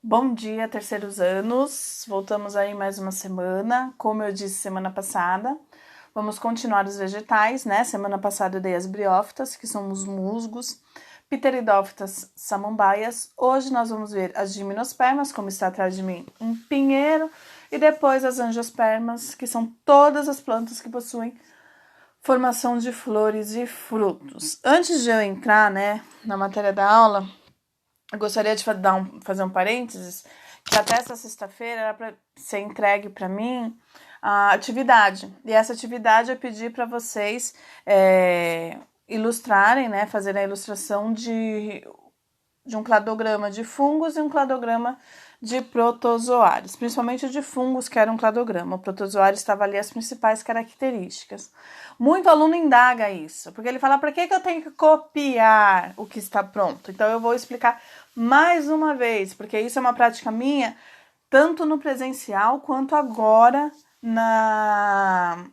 Bom dia, terceiros anos. Voltamos aí mais uma semana. Como eu disse semana passada, vamos continuar os vegetais, né? Semana passada eu dei as briófitas, que são os musgos, pteridófitas samambaias. Hoje nós vamos ver as gimnospermas, como está atrás de mim, um pinheiro, e depois as angiospermas, que são todas as plantas que possuem formação de flores e frutos. Antes de eu entrar, né, na matéria da aula, eu gostaria de fazer um parênteses, que até essa sexta-feira era para ser entregue para mim a atividade. E essa atividade eu pedi para vocês ilustrarem, né, fazerem a ilustração de um cladograma de fungos e um cladograma de protozoários, principalmente de fungos, que era um cladograma. O protozoário estava ali as principais características. Muito aluno indaga isso, porque ele fala, para que eu tenho que copiar o que está pronto? Então eu vou explicar mais uma vez, porque isso é uma prática minha, tanto no presencial quanto agora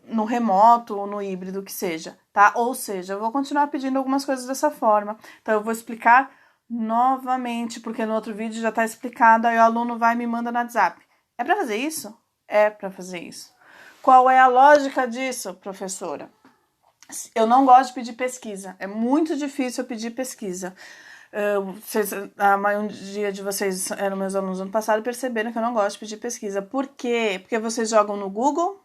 no remoto ou no híbrido que seja, tá? Ou seja, eu vou continuar pedindo algumas coisas dessa forma. Então eu vou explicar novamente, porque no outro vídeo já está explicado, aí o aluno vai e me manda no WhatsApp. É para fazer isso? É para fazer isso. Qual é a lógica disso, professora? Eu não gosto de pedir pesquisa. É muito difícil eu pedir pesquisa. A maioria de vocês eram meus alunos no ano passado e perceberam que eu não gosto de pedir pesquisa. Por quê? Porque vocês jogam no Google,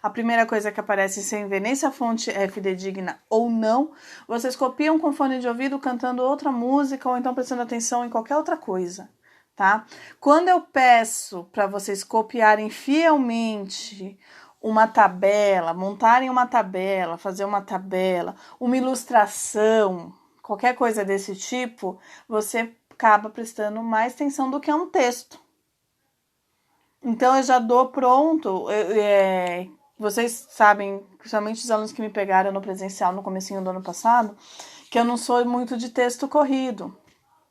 a primeira coisa que aparece sem ver nem se a fonte é fidedigna ou não, vocês copiam com fone de ouvido cantando outra música ou então prestando atenção em qualquer outra coisa, tá? Quando eu peço para vocês copiarem fielmente uma tabela, montarem uma tabela, fazer uma tabela, uma ilustração, qualquer coisa desse tipo, você acaba prestando mais atenção do que um texto. Então eu já dou pronto, vocês sabem, principalmente os alunos que me pegaram no presencial no comecinho do ano passado, que eu não sou muito de texto corrido,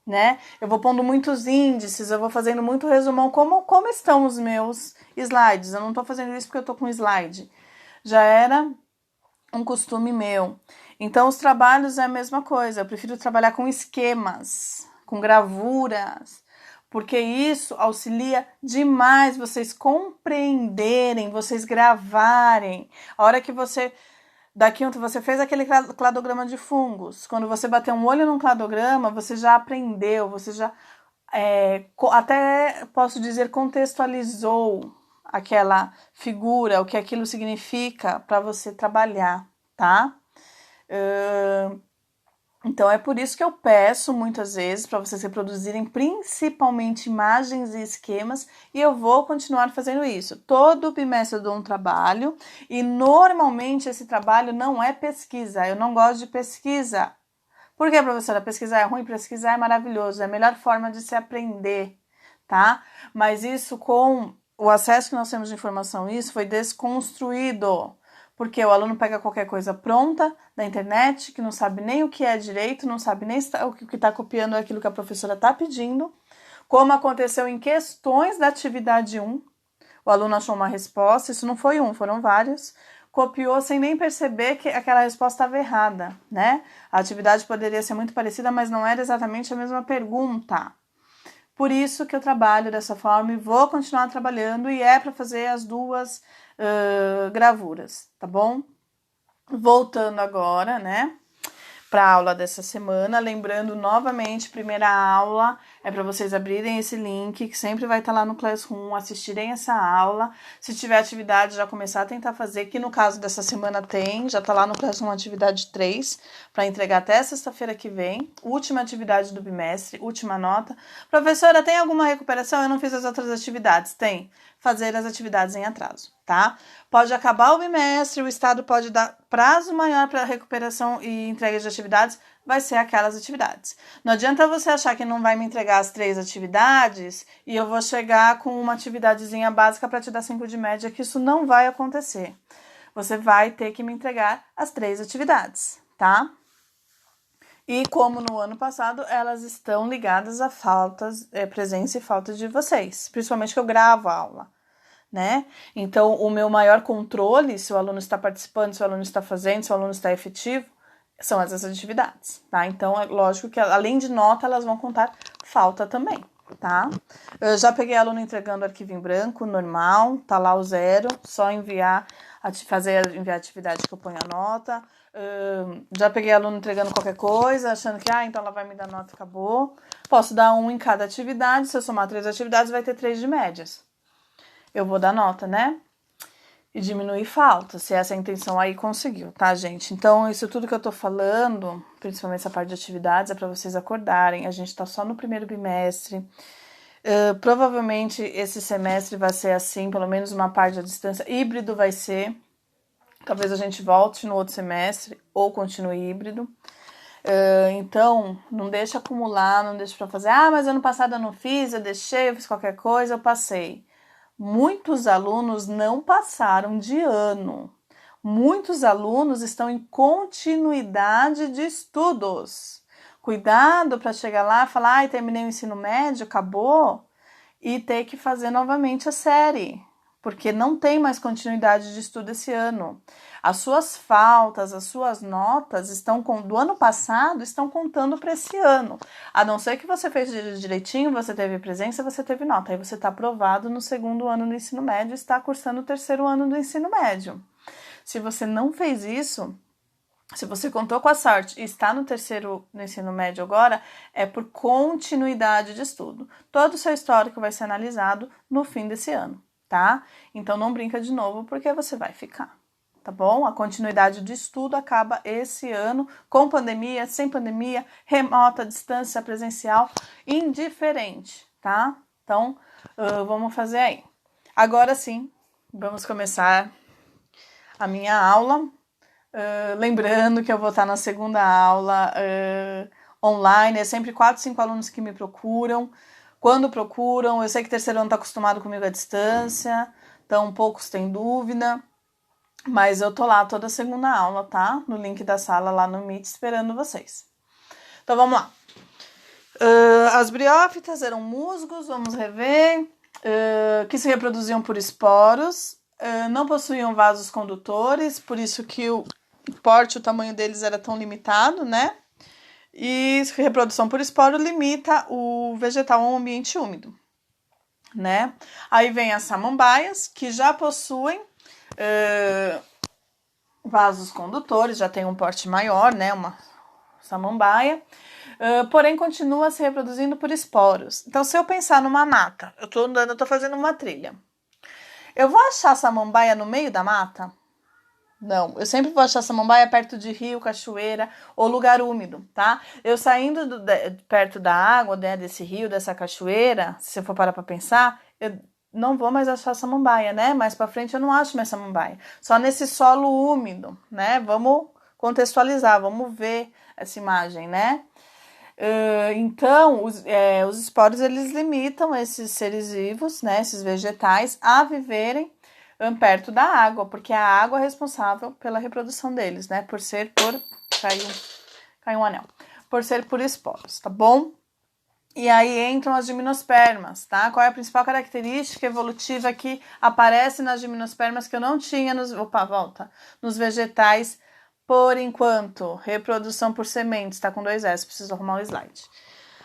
né? Eu vou pondo muitos índices, eu vou fazendo muito resumão, como estão os meus slides. Eu não tô fazendo isso porque eu tô com slide. Já era um costume meu. Então, os trabalhos é a mesma coisa. Eu prefiro trabalhar com esquemas, com gravuras, porque isso auxilia demais vocês compreenderem, vocês gravarem. A hora que você você fez aquele cladograma de fungos. Quando você bater um olho num cladograma, você já aprendeu, você já até posso dizer contextualizou aquela figura, o que aquilo significa para você trabalhar, tá? Então é por isso que eu peço muitas vezes para vocês reproduzirem principalmente imagens e esquemas, e eu vou continuar fazendo isso. Todo bimestre eu dou um trabalho e normalmente esse trabalho não é pesquisa. Eu não gosto de pesquisa. Por que, professora? Pesquisar é ruim? Pesquisar é maravilhoso, é a melhor forma de se aprender, tá? Mas isso, com o acesso que nós temos de informação, isso foi desconstruído. Porque o aluno pega qualquer coisa pronta da internet, que não sabe nem o que é direito, não sabe nem o que está copiando é aquilo que a professora está pedindo, como aconteceu em questões da atividade 1, o aluno achou uma resposta, isso não foi um, foram vários, copiou sem nem perceber que aquela resposta estava errada, né? A atividade poderia ser muito parecida, mas não era exatamente a mesma pergunta. Por isso que eu trabalho dessa forma e vou continuar trabalhando, e é para fazer as duas gravuras, tá bom? Voltando agora, né, para a aula dessa semana, lembrando novamente, primeira aula é para vocês abrirem esse link, que sempre vai estar lá no Classroom, assistirem essa aula. Se tiver atividade, já começar a tentar fazer, que no caso dessa semana tem, já está lá no Classroom atividade 3, para entregar até sexta-feira que vem, última atividade do bimestre, última nota. Professora, tem alguma recuperação? Eu não fiz as outras atividades. Tem. Fazer as atividades em atraso, tá? Pode acabar o bimestre, o Estado pode dar prazo maior para recuperação e entrega de atividades, vai ser aquelas atividades. Não adianta você achar que não vai me entregar as 3 atividades e eu vou chegar com uma atividadezinha básica para te dar 5 de média, que isso não vai acontecer. Você vai ter que me entregar as 3 atividades, tá? E como no ano passado, elas estão ligadas a presença e falta de vocês, principalmente que eu gravo a aula, né? Então, o meu maior controle, se o aluno está participando, se o aluno está fazendo, se o aluno está efetivo, são essas atividades, tá? Então, é lógico que além de nota, elas vão contar falta também, tá? Eu já peguei aluno entregando arquivo em branco, normal, tá lá o 0, só enviar atividade que eu ponho a nota. Já peguei aluno entregando qualquer coisa, achando que, então ela vai me dar nota e acabou. Posso dar 1 em cada atividade, se eu somar 3 atividades, vai ter 3 de médias. Eu vou dar nota, né? E diminuir falta, se essa é a intenção aí, conseguiu, tá, gente? Então, isso tudo que eu tô falando, principalmente essa parte de atividades, é pra vocês acordarem. A gente tá só no primeiro bimestre. Provavelmente esse semestre vai ser assim, pelo menos uma parte à distância. Híbrido vai ser. Talvez a gente volte no outro semestre ou continue híbrido. Então, não deixa acumular, não deixa pra fazer. Mas ano passado eu não fiz, eu deixei, eu fiz qualquer coisa, eu passei. Muitos alunos não passaram de ano. Muitos alunos estão em continuidade de estudos. Cuidado para chegar lá e falar, terminei o ensino médio, acabou, e ter que fazer novamente a série, porque não tem mais continuidade de estudo esse ano. As suas faltas, as suas notas do ano passado estão contando para esse ano. A não ser que você fez direitinho, você teve presença, você teve nota. Aí você está aprovado no 2º ano do ensino médio e está cursando o 3º ano do ensino médio. Se você não fez isso, se você contou com a sorte e está no 3º no ensino médio agora, é por continuidade de estudo. Todo o seu histórico vai ser analisado no fim desse ano, tá? Então não brinca de novo, porque você vai ficar, tá bom? A continuidade de estudo acaba esse ano, com pandemia, sem pandemia, remota, distância, presencial, indiferente, tá? Então, vamos fazer aí. Agora sim, vamos começar a minha aula. Lembrando que eu vou estar na segunda aula online, é sempre 4, 5 alunos que me procuram. Quando procuram, eu sei que 3º ano está acostumado comigo à distância, então poucos têm dúvida, mas eu tô lá toda segunda aula, tá? No link da sala lá no Meet, esperando vocês. Então vamos lá. As briófitas eram musgos, vamos rever, que se reproduziam por esporos, não possuíam vasos condutores, por isso que o tamanho deles era tão limitado, né? E reprodução por esporo limita o vegetal a um ambiente úmido, né? Aí vem as samambaias, que já possuem vasos condutores, já tem um porte maior, né? Uma samambaia, porém continua se reproduzindo por esporos. Então, se eu pensar numa mata, eu tô andando, eu tô fazendo uma trilha, eu vou achar samambaia no meio da mata? Não, eu sempre vou achar samambaia perto de rio, cachoeira ou lugar úmido, tá? Eu saindo perto da água, né, desse rio, dessa cachoeira, se eu for parar pra pensar, eu não vou mais achar samambaia, né? Mais pra frente eu não acho mais samambaia. Só nesse solo úmido, né? Vamos contextualizar, vamos ver essa imagem, né? Então, os esporos, eles limitam esses seres vivos, né? Esses vegetais, a viverem perto da água, porque a água é responsável pela reprodução deles, né? Caiu um anel. Por ser por esporos, tá bom? E aí entram as gimnospermas, tá? Qual é a principal característica evolutiva que aparece nas gimnospermas que eu não tinha nos vegetais por enquanto? Reprodução por sementes, tá com 2 S, preciso arrumar o slide.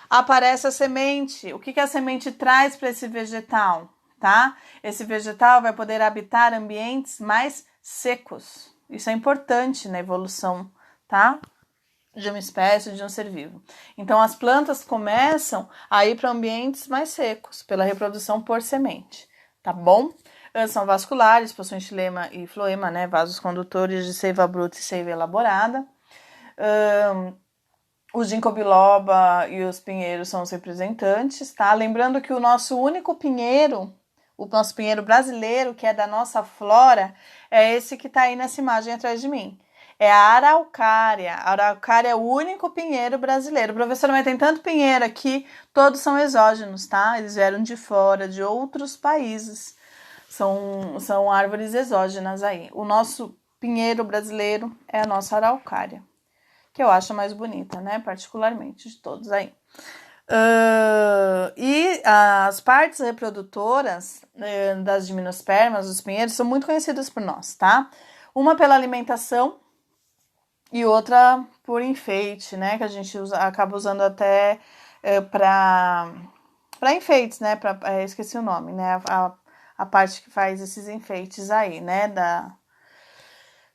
Aparece a semente. O que a semente traz para esse vegetal? Tá? Esse vegetal vai poder habitar ambientes mais secos. Isso é importante na evolução, tá? De uma espécie, de um ser vivo. Então, as plantas começam a ir para ambientes mais secos, pela reprodução por semente, tá bom? São vasculares, possuem xilema e floema, né? Vasos condutores de seiva bruta e seiva elaborada. O ginkgo biloba e os pinheiros são os representantes, tá? Lembrando que o nosso único pinheiro, o nosso pinheiro brasileiro, que é da nossa flora, é esse que tá aí nessa imagem atrás de mim. É a araucária. A araucária é o único pinheiro brasileiro. Professora, mas tem tanto pinheiro aqui, todos são exógenos, tá? Eles vieram de fora, de outros países. São árvores exógenas aí. O nosso pinheiro brasileiro é a nossa araucária, que eu acho a mais bonita, né? Particularmente de todos aí. E as partes reprodutoras das gimnospermas, dos pinheiros, são muito conhecidas por nós, tá? Uma pela alimentação e outra por enfeite, né? Que a gente acaba usando até para para enfeites, né? Esqueci o nome, né? A parte que faz esses enfeites aí, né? Da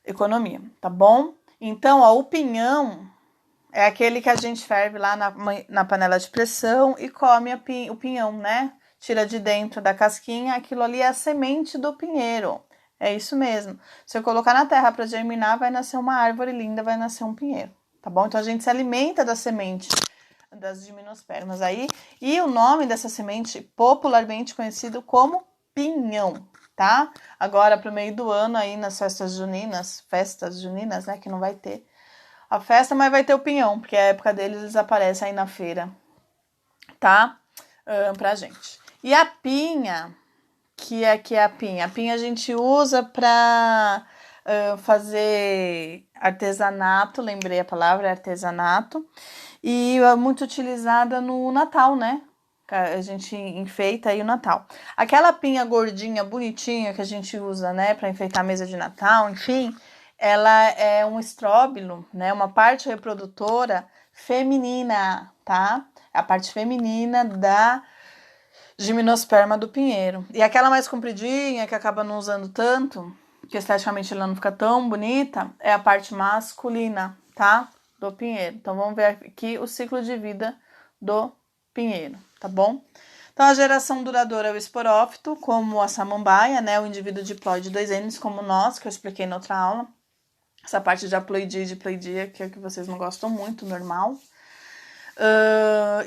economia, tá bom? Então, ó, o pinhão é aquele que a gente ferve lá na panela de pressão e come o pinhão, né? Tira de dentro da casquinha, aquilo ali é a semente do pinheiro. É isso mesmo. Se eu colocar na terra para germinar, vai nascer uma árvore linda, vai nascer um pinheiro, tá bom? Então a gente se alimenta da semente das gimnospermas aí. E o nome dessa semente, popularmente conhecido como pinhão, tá? Agora, pro meio do ano aí, nas festas juninas, né, que não vai ter a festa, mas vai ter o pinhão, porque a época deles eles aparecem aí na feira, tá? Pra gente. E a pinha, que é a pinha? A pinha a gente usa pra fazer artesanato, lembrei a palavra, artesanato, e é muito utilizada no Natal, né? A gente enfeita aí o Natal. Aquela pinha gordinha, bonitinha que a gente usa, né, para enfeitar a mesa de Natal, enfim, ela é um estróbilo, né, uma parte reprodutora feminina, tá? É a parte feminina da gimnosperma do pinheiro. E aquela mais compridinha, que acaba não usando tanto, que esteticamente ela não fica tão bonita, é a parte masculina, tá? Do pinheiro. Então, vamos ver aqui o ciclo de vida do pinheiro, tá bom? Então, a geração duradoura é o esporófito, como a samambaia, né? O indivíduo diploide 2N, como nós, que eu expliquei na outra aula. Essa parte de haploidia e diploidia, que é o que vocês não gostam muito, normal.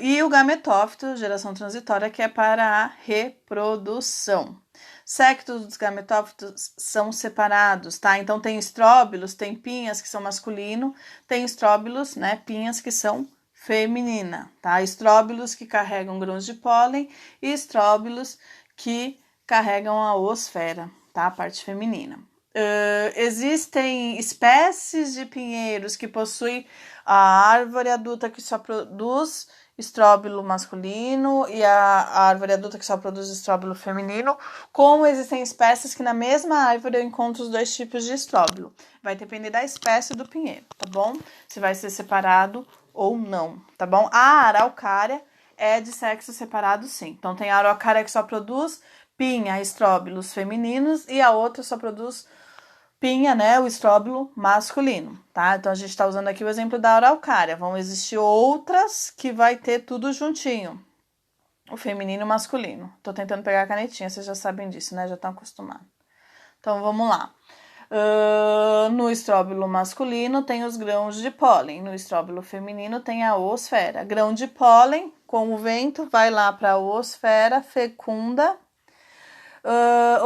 E o gametófito, geração transitória, que é para a reprodução. Sexos dos gametófitos são separados, tá? Então tem estróbilos, tem pinhas que são masculino, tem estróbilos, né, pinhas que são feminina, tá? Estróbilos que carregam grãos de pólen e estróbilos que carregam a oosfera, tá? A parte feminina. Existem espécies de pinheiros que possuem a árvore adulta que só produz estróbilo masculino e a árvore adulta que só produz estróbilo feminino, como existem espécies que na mesma árvore eu encontro os dois tipos de estróbilo. Vai depender da espécie do pinheiro, tá bom? Se vai ser separado ou não, tá bom? A araucária é de sexo separado, sim. Então tem a araucária que só produz pinha, estróbilos femininos e a outra só produz pinha, né, o estróbilo masculino, tá? Então a gente tá usando aqui o exemplo da araucária. Vão existir outras que vai ter tudo juntinho, o feminino e o masculino. Tô tentando pegar a canetinha, vocês já sabem disso, né? Já estão acostumados. Então vamos lá. No estróbilo masculino tem os grãos de pólen, no estróbilo feminino tem a oosfera. Grão de pólen, com o vento, vai lá para a oosfera, fecunda.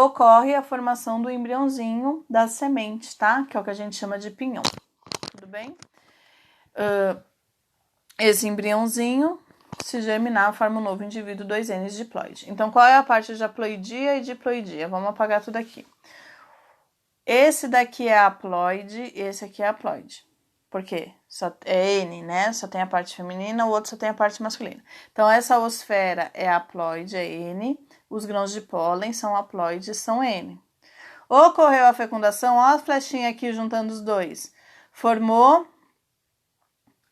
Ocorre a formação do embriãozinho da semente, tá? Que é o que a gente chama de pinhão. Tudo bem? Esse embriãozinho, se germinar, forma um novo indivíduo 2N diploide. Então, qual é a parte de haploidia e diploidia? Vamos apagar tudo aqui. Esse daqui é haploide, esse aqui é haploide. Por quê? Só é N, né? Só tem a parte feminina, o outro só tem a parte masculina. Então, essa oosfera é haploide, é N. Os grãos de pólen são haploides, são N. Ocorreu a fecundação, ó a flechinha aqui juntando os dois. Formou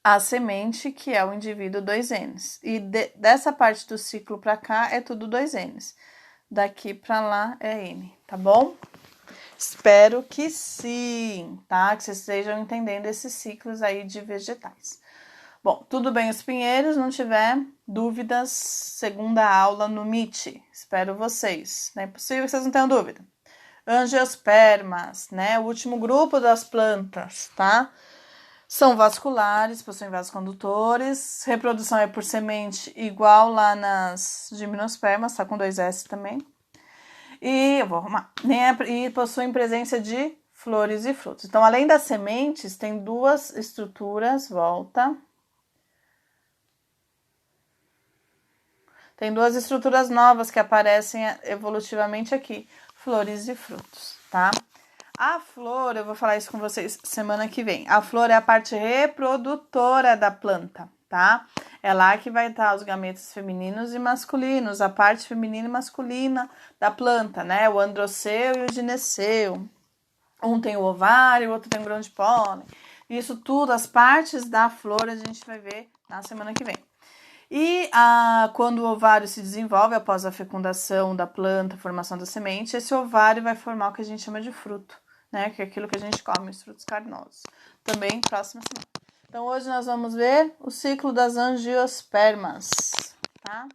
a semente, que é o indivíduo 2Ns. E dessa parte do ciclo para cá é tudo 2Ns. Daqui para lá é N, tá bom? Espero que sim, tá? Que vocês estejam entendendo esses ciclos aí de vegetais. Bom, tudo bem os pinheiros, não tiver dúvidas, segunda aula no Meet. Espero vocês. Não é possível que vocês não tenham dúvida. Angiospermas, né? O último grupo das plantas, tá? São vasculares, possuem vasos condutores. Reprodução é por semente igual lá nas gimnospermas, tá com 2S também. E eu vou arrumar. E possuem presença de flores e frutos. Então, além das sementes, tem duas estruturas, volta. Tem duas estruturas novas que aparecem evolutivamente aqui, flores e frutos, tá? A flor, eu vou falar isso com vocês semana que vem. A flor é a parte reprodutora da planta, tá? É lá que vai estar os gametos femininos e masculinos, a parte feminina e masculina da planta, né? O androceu e o gineceu. Um tem o ovário, o outro tem o grão de pólen. Isso tudo, as partes da flor, a gente vai ver na semana que vem. E quando o ovário se desenvolve após a fecundação da planta, formação da semente, esse ovário vai formar o que a gente chama de fruto, né? Que é aquilo que a gente come, os frutos carnosos. Também próxima semana. Então, hoje nós vamos ver o ciclo das angiospermas, tá?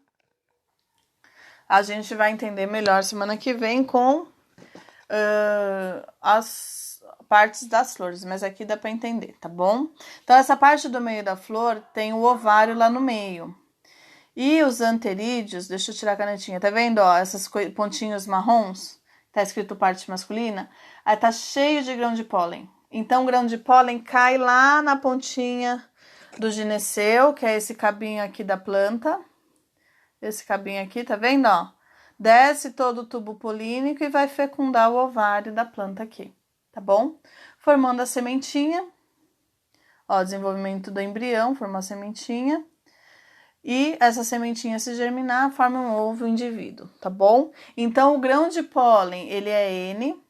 A gente vai entender melhor semana que vem com as partes das flores, mas aqui dá para entender, tá bom? Então, essa parte do meio da flor tem o ovário lá no meio. E os anterídeos, deixa eu tirar a canetinha, tá vendo? Ó, esses pontinhos marrons, tá escrito parte masculina, aí tá cheio de grão de pólen. Então, o grão de pólen cai lá na pontinha do gineceu, que é esse cabinho aqui da planta. Esse cabinho aqui, tá vendo, ó? Desce todo o tubo polínico e vai fecundar o ovário da planta aqui, tá bom? Formando a sementinha, ó, desenvolvimento do embrião, formou a sementinha. E essa sementinha, se germinar, forma um ovo indivíduo, tá bom? Então, o grão de pólen, ele é N,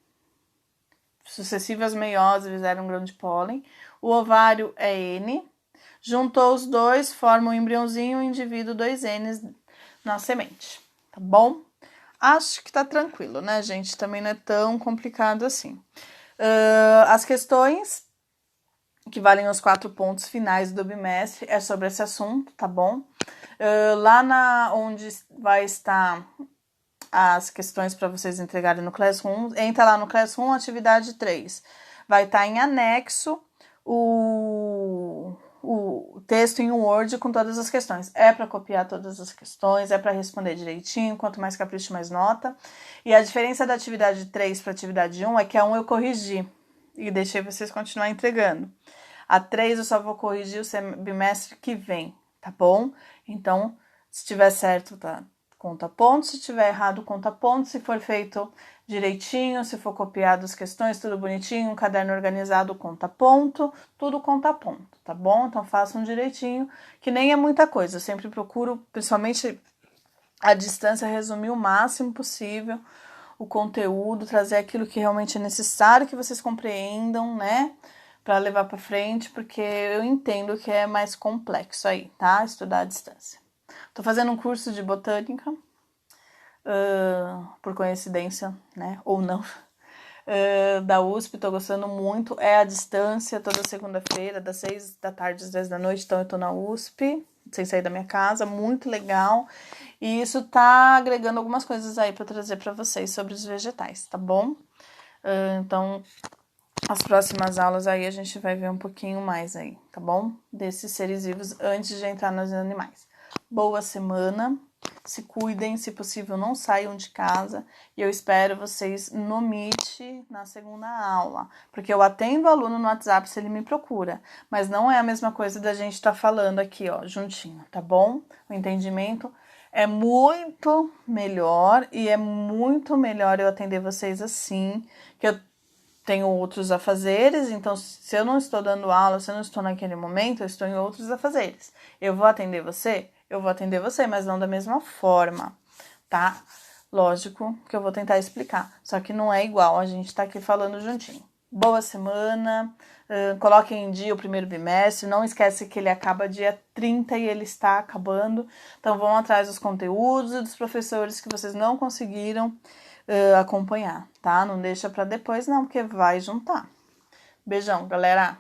sucessivas meioses fizeram um grão de pólen. O ovário é N, juntou os dois, forma um embriãozinho, um indivíduo, 2 Ns na semente, tá bom? Acho que tá tranquilo, né, gente? Também não é tão complicado assim. As questões que valem os 4 pontos finais do bimestre é sobre esse assunto, tá bom? Lá onde vai estar as questões para vocês entregarem no Classroom, entra lá no Classroom, atividade 3. Vai estar em anexo o texto em Word com todas as questões. É para copiar todas as questões, é para responder direitinho, quanto mais capricho, mais nota. E a diferença da atividade 3 para a atividade 1 é que a 1 eu corrigi e deixei vocês continuar entregando. A 3 eu só vou corrigir o bimestre que vem, tá bom? Então, se tiver certo, tá, conta pontos. Se tiver errado, conta pontos. Se for feito direitinho, se for copiado as questões, tudo bonitinho, um caderno organizado, conta ponto. Tudo conta ponto, tá bom? Então, façam direitinho, que nem é muita coisa. Eu sempre procuro, principalmente à distância, resumir o máximo possível o conteúdo, trazer aquilo que realmente é necessário que vocês compreendam, né? Para levar para frente, porque eu entendo que é mais complexo aí, tá? Estudar à distância. Tô fazendo um curso de botânica, por coincidência, né? Ou não, da USP, tô gostando muito. É à distância, toda segunda-feira, das 6 da tarde às 10 da noite, então eu tô na USP, sem sair da minha casa, muito legal. E isso tá agregando algumas coisas aí para trazer para vocês sobre os vegetais, tá bom? Então, as próximas aulas aí a gente vai ver um pouquinho mais aí, tá bom? Desses seres vivos antes de entrar nos animais. Boa semana, se cuidem, se possível não saiam de casa e eu espero vocês no Meet na segunda aula, porque eu atendo o aluno no WhatsApp se ele me procura, mas não é a mesma coisa da gente estar falando aqui, ó, juntinho, tá bom? O entendimento é muito melhor e é muito melhor eu atender vocês assim, que eu tenho outros afazeres, então se eu não estou dando aula, se eu não estou naquele momento, eu estou em outros afazeres. Eu vou atender você? Eu vou atender você, mas não da mesma forma, tá? Lógico que eu vou tentar explicar, só que não é igual, a gente tá aqui falando juntinho. Boa semana, coloquem em dia o primeiro bimestre, não esquece que ele acaba dia 30 e ele está acabando, então vão atrás dos conteúdos e dos professores que vocês não conseguiram acompanhar, tá? Não deixa pra depois não, porque vai juntar. Beijão, galera!